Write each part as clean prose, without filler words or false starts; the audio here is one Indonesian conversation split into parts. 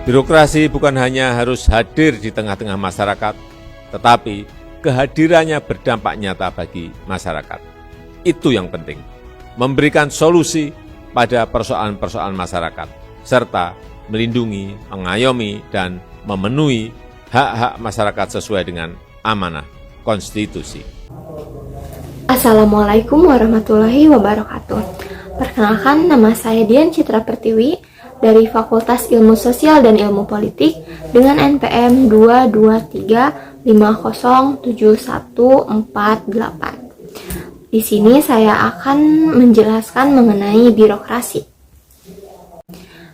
Birokrasi bukan hanya harus hadir di tengah-tengah masyarakat, tetapi kehadirannya berdampak nyata bagi masyarakat. Itu yang penting, memberikan solusi pada persoalan-persoalan masyarakat, serta melindungi, mengayomi, dan memenuhi hak-hak masyarakat sesuai dengan amanah konstitusi. Assalamualaikum warahmatullahi wabarakatuh. Perkenalkan, nama saya Dian Citra Pertiwi dari Fakultas Ilmu Sosial dan Ilmu Politik dengan NPM 223507148. Di sini saya akan menjelaskan mengenai birokrasi.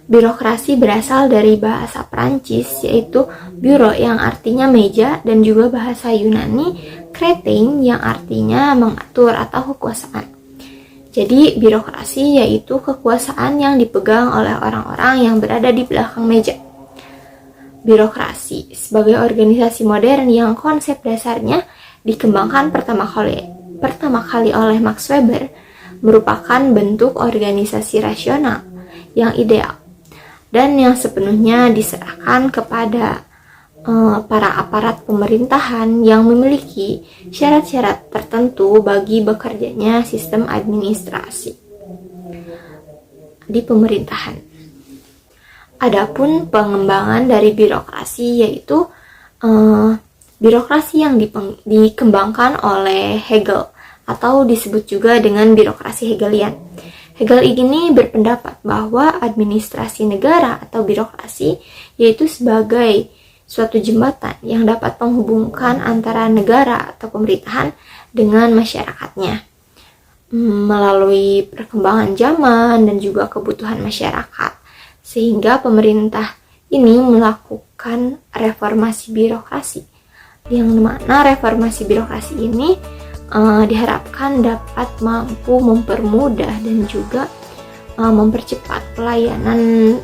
Birokrasi berasal dari bahasa Prancis, yaitu bureau yang artinya meja, dan juga bahasa Yunani kretein yang artinya mengatur atau kekuasaan. Jadi birokrasi yaitu kekuasaan yang dipegang oleh orang-orang yang berada di belakang meja. Birokrasi sebagai organisasi modern yang konsep dasarnya dikembangkan pertama kali oleh Max Weber, merupakan bentuk organisasi rasional yang ideal dan yang sepenuhnya diserahkan kepada para aparat pemerintahan yang memiliki syarat-syarat tertentu bagi bekerjanya sistem administrasi di pemerintahan. Adapun pengembangan dari birokrasi yaitu birokrasi yang dikembangkan oleh Hegel atau disebut juga dengan birokrasi Hegelian. Hegel ini berpendapat bahwa administrasi negara atau birokrasi yaitu sebagai suatu jembatan yang dapat menghubungkan antara negara atau pemerintahan dengan masyarakatnya melalui perkembangan zaman dan juga kebutuhan masyarakat, sehingga pemerintah ini melakukan reformasi birokrasi, yang mana reformasi birokrasi ini diharapkan dapat mampu mempermudah dan juga mempercepat pelayanan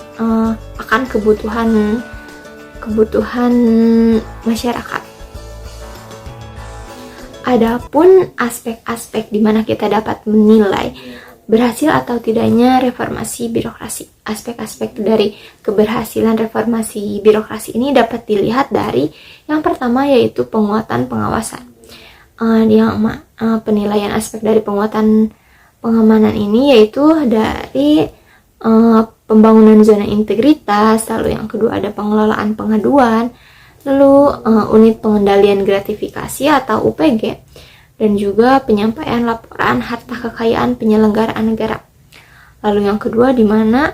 akan kebutuhan masyarakat. Adapun aspek-aspek di mana kita dapat menilai berhasil atau tidaknya reformasi birokrasi. Aspek-aspek dari keberhasilan reformasi birokrasi ini dapat dilihat dari yang pertama yaitu penguatan pengawasan. Penilaian aspek dari penguatan pengamanan ini yaitu dari pembangunan zona integritas, lalu yang kedua ada pengelolaan pengaduan, lalu unit pengendalian gratifikasi atau UPG, dan juga penyampaian laporan harta kekayaan penyelenggaraan negara. Lalu yang kedua di mana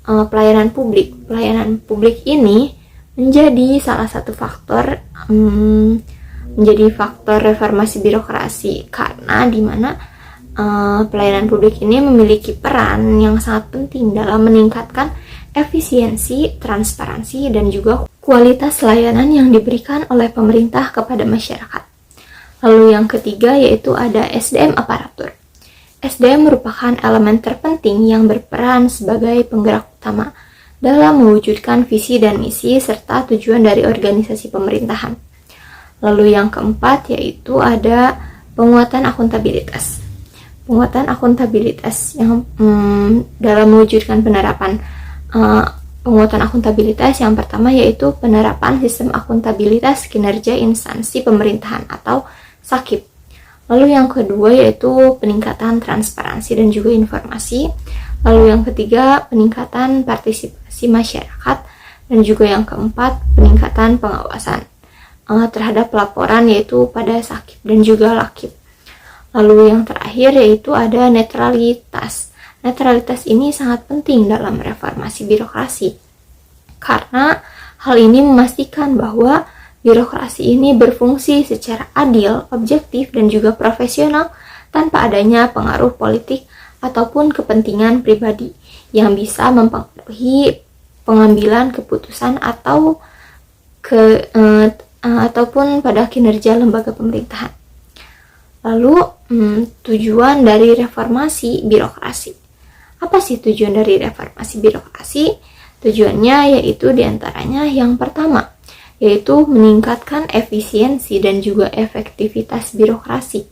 pelayanan publik. Pelayanan publik ini menjadi salah satu faktor reformasi birokrasi, karena di mana pelayanan publik ini memiliki peran yang sangat penting dalam meningkatkan efisiensi, transparansi, dan juga kualitas layanan yang diberikan oleh pemerintah kepada masyarakat. Lalu yang ketiga yaitu ada SDM aparatur. SDM merupakan elemen terpenting yang berperan sebagai penggerak utama dalam mewujudkan visi dan misi serta tujuan dari organisasi pemerintahan. Lalu yang keempat yaitu ada penguatan akuntabilitas. Penguatan akuntabilitas yang dalam mewujudkan penerapan penguatan akuntabilitas yang pertama yaitu penerapan sistem akuntabilitas kinerja instansi pemerintahan atau SAKIP. Lalu yang kedua yaitu peningkatan transparansi dan juga informasi. Lalu yang ketiga peningkatan partisipasi masyarakat, dan juga yang keempat peningkatan pengawasan terhadap laporan yaitu pada SAKIP dan juga LAKIP. Lalu yang terakhir yaitu ada netralitas. Netralitas ini sangat penting dalam reformasi birokrasi, karena hal ini memastikan bahwa birokrasi ini berfungsi secara adil, objektif, dan juga profesional tanpa adanya pengaruh politik ataupun kepentingan pribadi yang bisa mempengaruhi pengambilan keputusan ataupun pada kinerja lembaga pemerintahan. Lalu tujuan dari reformasi birokrasi. Apa sih tujuan dari reformasi birokrasi? Tujuannya yaitu diantaranya yang pertama, yaitu meningkatkan efisiensi dan juga efektivitas birokrasi.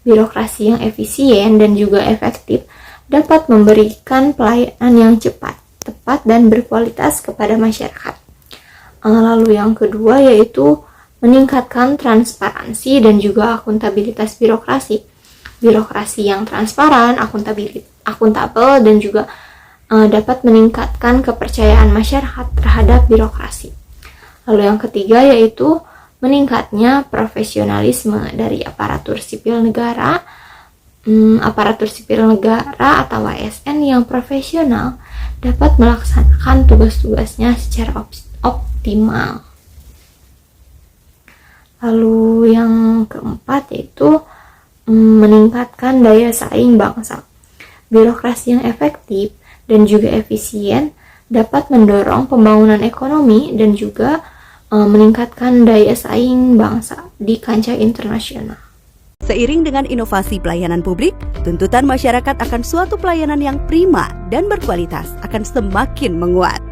Birokrasi yang efisien dan juga efektif dapat memberikan pelayanan yang cepat, tepat, dan berkualitas kepada masyarakat. Lalu yang kedua yaitu meningkatkan transparansi dan juga akuntabilitas birokrasi. Birokrasi yang transparan, akuntabel, dan juga dapat meningkatkan kepercayaan masyarakat terhadap birokrasi. Lalu yang ketiga yaitu meningkatnya profesionalisme dari aparatur sipil negara. Aparatur sipil negara atau ASN yang profesional dapat melaksanakan tugas-tugasnya secara optimal. Lalu yang keempat yaitu meningkatkan daya saing bangsa. Birokrasi yang efektif dan juga efisien dapat mendorong pembangunan ekonomi dan juga meningkatkan daya saing bangsa di kancah internasional. Seiring dengan inovasi pelayanan publik, tuntutan masyarakat akan suatu pelayanan yang prima dan berkualitas akan semakin menguat.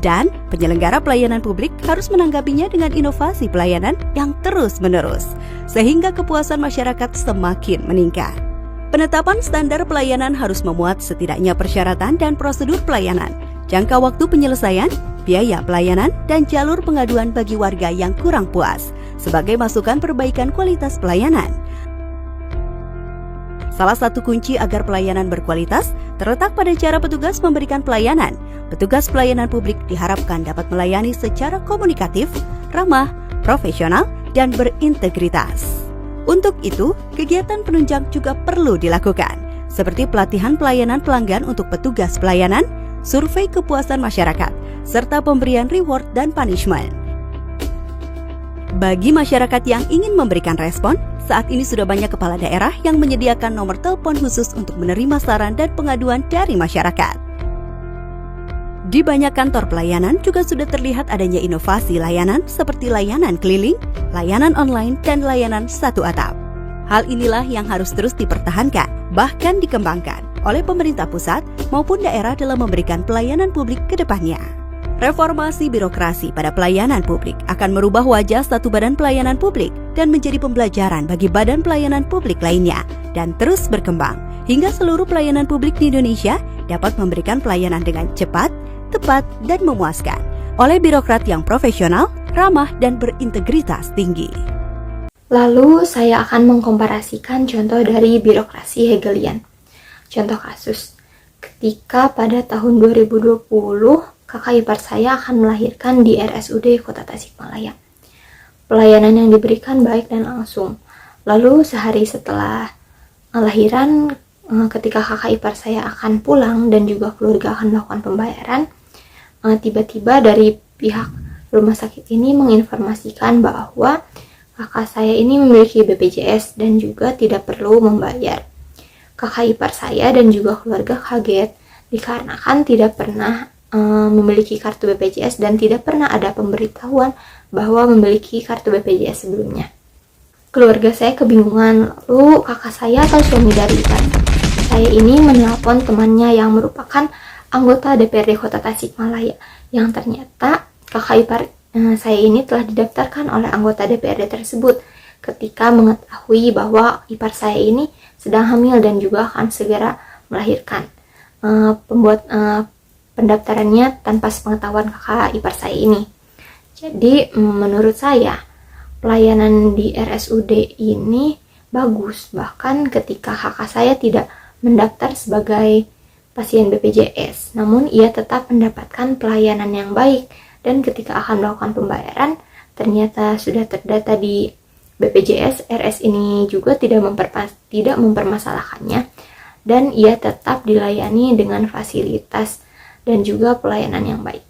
Dan penyelenggara pelayanan publik harus menanggapinya dengan inovasi pelayanan yang terus-menerus, sehingga kepuasan masyarakat semakin meningkat. Penetapan standar pelayanan harus memuat setidaknya persyaratan dan prosedur pelayanan, jangka waktu penyelesaian, biaya pelayanan, dan jalur pengaduan bagi warga yang kurang puas, sebagai masukan perbaikan kualitas pelayanan. Salah satu kunci agar pelayanan berkualitas terletak pada cara petugas memberikan pelayanan. Petugas pelayanan publik diharapkan dapat melayani secara komunikatif, ramah, profesional, dan berintegritas. Untuk itu, kegiatan penunjang juga perlu dilakukan, seperti pelatihan pelayanan pelanggan untuk petugas pelayanan, survei kepuasan masyarakat, serta pemberian reward dan punishment. Bagi masyarakat yang ingin memberikan respon, saat ini sudah banyak kepala daerah yang menyediakan nomor telepon khusus untuk menerima saran dan pengaduan dari masyarakat. Di banyak kantor pelayanan juga sudah terlihat adanya inovasi layanan seperti layanan keliling, layanan online, dan layanan satu atap. Hal inilah yang harus terus dipertahankan, bahkan dikembangkan oleh pemerintah pusat maupun daerah dalam memberikan pelayanan publik ke depannya. Reformasi birokrasi pada pelayanan publik akan merubah wajah satu badan pelayanan publik dan menjadi pembelajaran bagi badan pelayanan publik lainnya dan terus berkembang hingga seluruh pelayanan publik di Indonesia dapat memberikan pelayanan dengan cepat, tepat, dan memuaskan oleh birokrat yang profesional, ramah, dan berintegritas tinggi. Lalu saya akan mengkomparasikan contoh dari birokrasi Hegelian. Contoh kasus, ketika pada tahun 2020 kakak ipar saya akan melahirkan di RSUD Kota Tasikmalaya. Pelayanan yang diberikan baik dan langsung. Lalu sehari setelah lahiran, ketika kakak ipar saya akan pulang dan juga keluarga akan melakukan pembayaran, tiba-tiba dari pihak rumah sakit ini menginformasikan bahwa kakak saya ini memiliki BPJS dan juga tidak perlu membayar. Kakak ipar saya dan juga keluarga kaget dikarenakan tidak pernah memiliki kartu BPJS dan tidak pernah ada pemberitahuan bahwa memiliki kartu BPJS sebelumnya. Keluarga saya kebingungan, lalu kakak saya atau suami dari ipar saya ini menelpon temannya yang merupakan anggota DPRD Kota Tasikmalaya, yang ternyata kakak ipar saya ini telah didaftarkan oleh anggota DPRD tersebut ketika mengetahui bahwa ipar saya ini sedang hamil dan juga akan segera melahirkan. Pendaftarannya tanpa sepengetahuan kakak ipar saya ini. Jadi menurut saya pelayanan di RSUD ini bagus, bahkan ketika kakak saya tidak mendaftar sebagai pasien BPJS, namun ia tetap mendapatkan pelayanan yang baik, dan ketika akan melakukan pembayaran ternyata sudah terdata di BPJS. RS ini juga tidak mempermasalahkannya dan ia tetap dilayani dengan fasilitas dan juga pelayanan yang baik.